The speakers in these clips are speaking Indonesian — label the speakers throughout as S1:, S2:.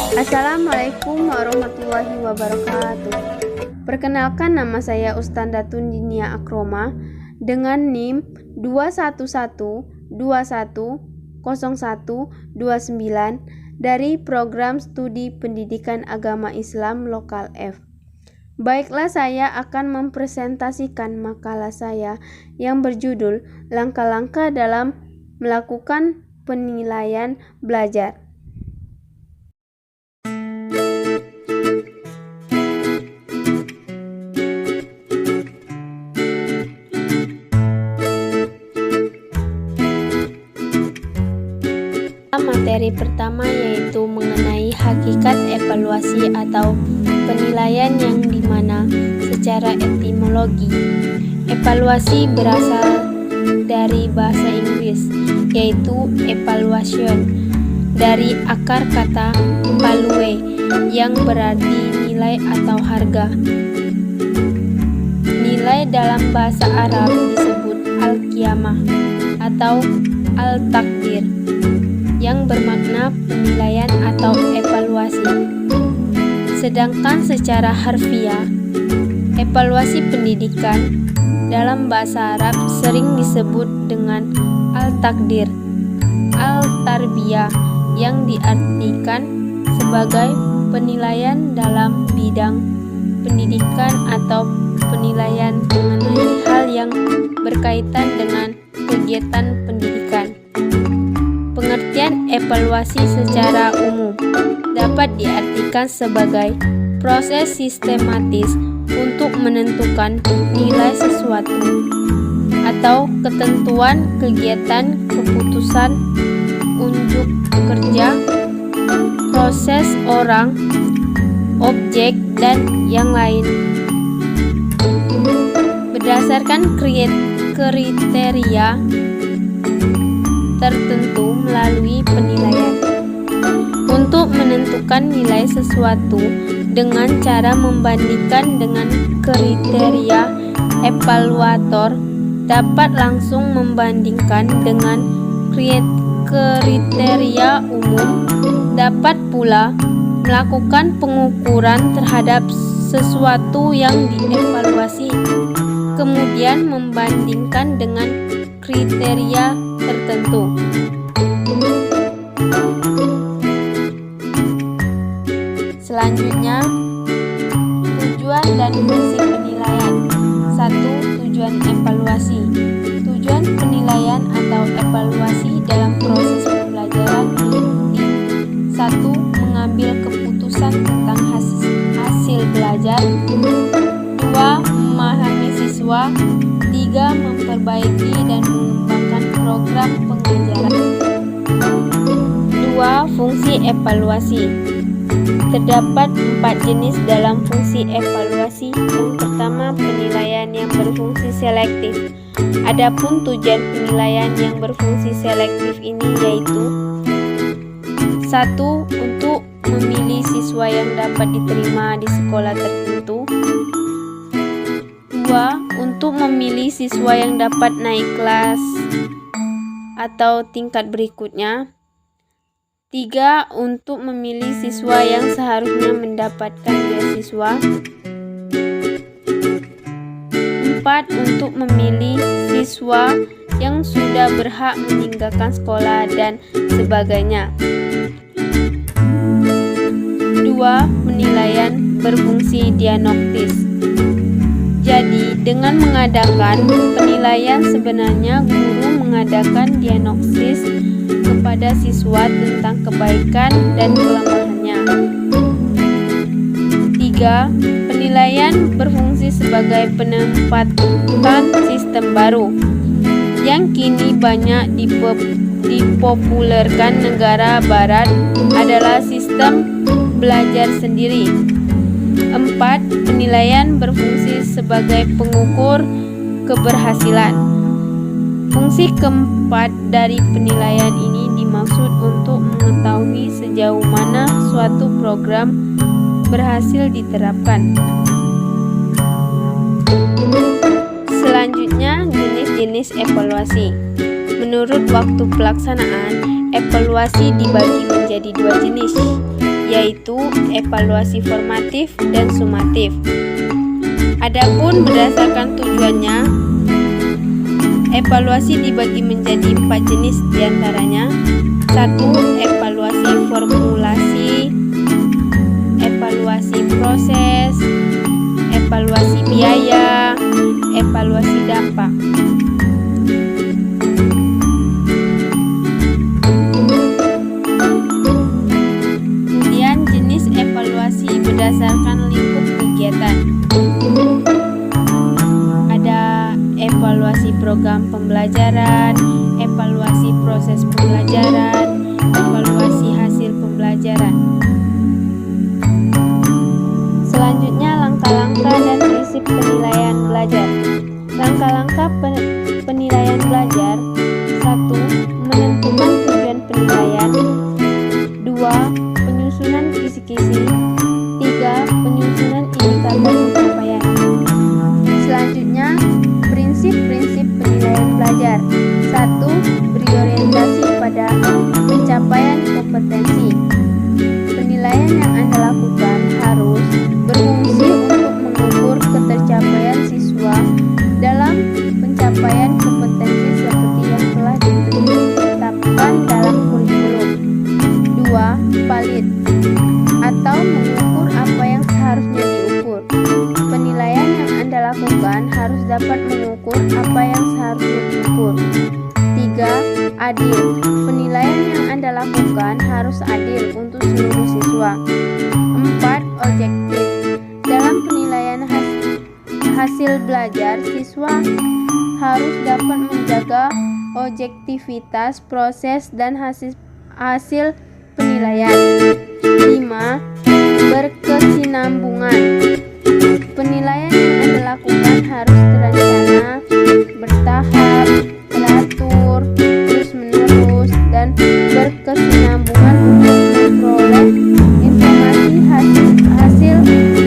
S1: Assalamualaikum warahmatullahi wabarakatuh. Perkenalkan, nama saya Ustandatun Dinia Akroma dengan NIM 211210129 dari Program Studi Pendidikan Agama Islam Lokal F. Baiklah, saya akan mempresentasikan makalah saya yang berjudul Langkah-langkah dalam melakukan penilaian belajar. Materi pertama yaitu mengenai hakikat evaluasi atau penilaian, yang dimana secara etimologi evaluasi berasal dari bahasa Inggris yaitu evaluation dari akar kata value yang berarti nilai atau harga. Nilai dalam bahasa Arab disebut al-qiyamah atau al-takdir yang bermakna penilaian atau evaluasi. Sedangkan secara harfiah, evaluasi pendidikan dalam bahasa Arab sering disebut dengan al-takdir, al-tarbiyah yang diartikan sebagai penilaian dalam bidang pendidikan atau penilaian mengenai hal yang berkaitan dengan kegiatan pendidikan. Pengertian evaluasi secara umum dapat diartikan sebagai proses sistematis untuk menentukan nilai sesuatu atau ketentuan kegiatan, keputusan, unjuk kerja, proses orang, objek, dan yang lain berdasarkan kriteria tertentu melalui penilaian. Untuk menentukan nilai sesuatu dengan cara membandingkan dengan kriteria, evaluator dapat langsung membandingkan dengan kriteria umum, dapat pula melakukan pengukuran terhadap sesuatu yang dievaluasi, kemudian membandingkan dengan kriteria tertentu. Selanjutnya, tujuan dan fungsi penilaian. 1. Tujuan evaluasi. Tujuan penilaian atau evaluasi dalam proses pembelajaran meliputi 1. Mengambil keputusan tentang hasil belajar. 2. Memahami siswa. 3. Memperbaiki dan mengembangkan program pengajaran. 2. Fungsi evaluasi. Terdapat 4 jenis dalam fungsi evaluasi. Yang pertama, penilaian yang berfungsi selektif. Adapun tujuan penilaian yang berfungsi selektif ini yaitu 1. Untuk memilih siswa yang dapat diterima di sekolah tertentu. 2. Untuk memilih siswa yang dapat naik kelas atau tingkat berikutnya. 3. Untuk memilih siswa yang seharusnya mendapatkan beasiswa. 4. Untuk memilih siswa yang sudah berhak meninggalkan sekolah dan sebagainya. 2. Penilaian berfungsi diagnostis. Jadi, dengan mengadakan penilaian sebenarnya guru mengadakan diagnosis kepada siswa tentang kebaikan dan kelemahannya. 3. Penilaian berfungsi sebagai penempatan sistem baru yang kini banyak dipopulerkan negara barat adalah sistem belajar sendiri. 4. Penilaian berfungsi sebagai pengukur keberhasilan. Fungsi keempat dari penilaian ini dimaksud untuk mengetahui sejauh mana suatu program berhasil diterapkan. Selanjutnya, jenis-jenis evaluasi. Menurut waktu pelaksanaan, evaluasi dibagi menjadi 2 jenis, yaitu evaluasi formatif dan sumatif. Adapun berdasarkan tujuannya, evaluasi dibagi menjadi 4 jenis diantaranya. 1. Evaluasi formulasi, evaluasi proses, evaluasi biaya, evaluasi dampak. Kemudian jenis evaluasi berdasarkan lingkup kegiatan. Ada evaluasi program pembelajaran, evaluasi proses pembelajaran, evaluasi hasil pembelajaran. Selanjutnya, langkah-langkah dan prinsip penilaian belajar. Langkah-langkah penilaian belajar. 1. Menentukan tujuan penilaian. 2. Penyusunan kisi-kisi. 3. Penyusunan indikator pencapaian. Selanjutnya, prinsip-prinsip penilaian belajar. 1. Berorientasi pada pencapaian kompetensi. Penilaian yang Anda lakukan harus berfungsi untuk mengukur ketercapaian siswa dalam pencapaian kompetensi seperti yang telah ditetapkan dalam kurikulum. 2. Valid atau mengukur apa yang seharusnya diukur. Penilaian yang Anda lakukan harus dapat mengukur apa yang seharusnya diukur. 3. Adil. Penilaian yang Anda lakukan harus adil untuk seluruh siswa. 4. Objektif. Dalam penilaian hasil belajar, siswa harus dapat menjaga objektivitas proses dan hasil penilaian. 5. Berkesinambungan. Penilaian yang Anda lakukan harus terencana, bertahap, teratur, terus-menerus, dan berkesinambungan untuk memperoleh informasi hasil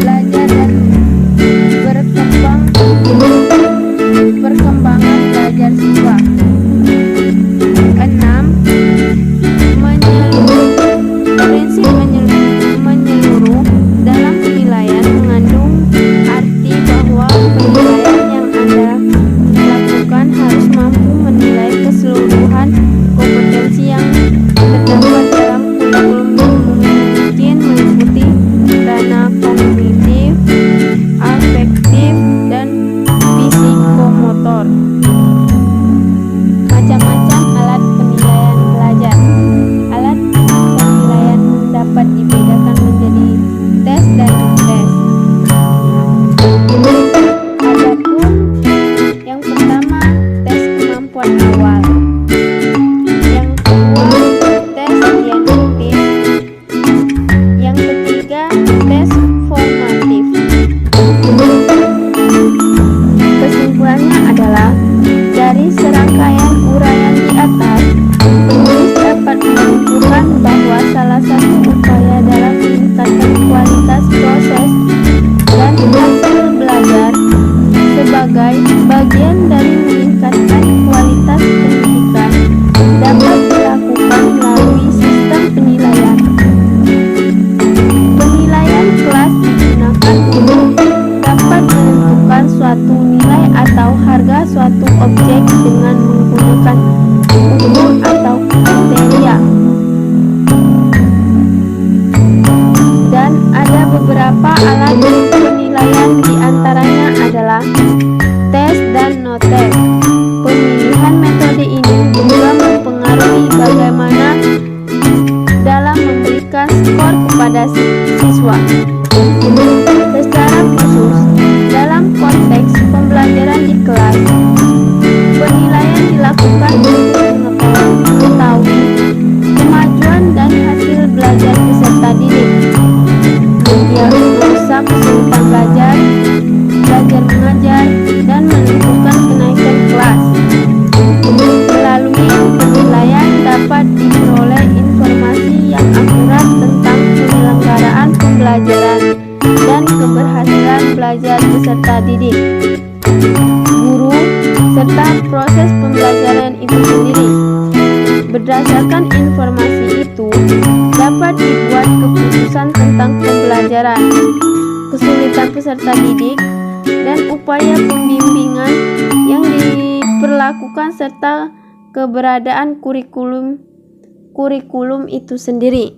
S1: belajar dan perkembangan belajar siswa. 6. Prinsip menyeluruh dalam penilaian mengandung arti bahwa penilaian yang Anda lakukan harus mampu menilai keseluruhan kompetensi yang terdapat dalam kurikulum yang mungkin meliputi ranah kognitif, afektif, dan psikomotor. Macam-macam alat penilaian belajar. Alat penilaian dapat dibedakan menjadi tes dan non-tes. Adapun yang pertama, tes kemampuan awal. Yang kedua, tes diagnostik. Yang ketiga, tes formatif. Kesimpulannya adalah, dari serangkaian uraian di atas, penulis dapat menyimpulkan bahwa salah satu upaya dalam meningkatkan kualitas proses dan hasil belajar sebagai bagian dari meningkatkan kualitas pendidikan dapat dilakukan melalui sistem penilaian. Penilaian kelas digunakan untuk dapat menentukan suatu nilai atau harga suatu objek dengan menggunakan ukur atau kriteria. Dan ada beberapa alat penilaian, diantaranya adalah tes dan no-tes. Pemilihan metode ini juga mempengaruhi bagaimana dalam memberikan skor kepada siswa. Secara khusus, dalam konteks pembelajaran di kelas, penilaian dilakukan untuk mengetahui kemajuan dan hasil belajar peserta didik, mendiagnosa kesulitan belajar mengajar, dan menentukan kenaikan kelas. Melalui penilaian dapat diperoleh informasi yang akurat tentang penyelenggaraan pembelajaran dan keberhasilan belajar peserta didik, guru, serta proses pembelajaran itu sendiri. Berdasarkan informasi itu, dapat dibuat keputusan keputusan tentang pembelajaran, kesulitan peserta didik, dan upaya pembimbingan yang diperlakukan serta keberadaan kurikulum itu sendiri.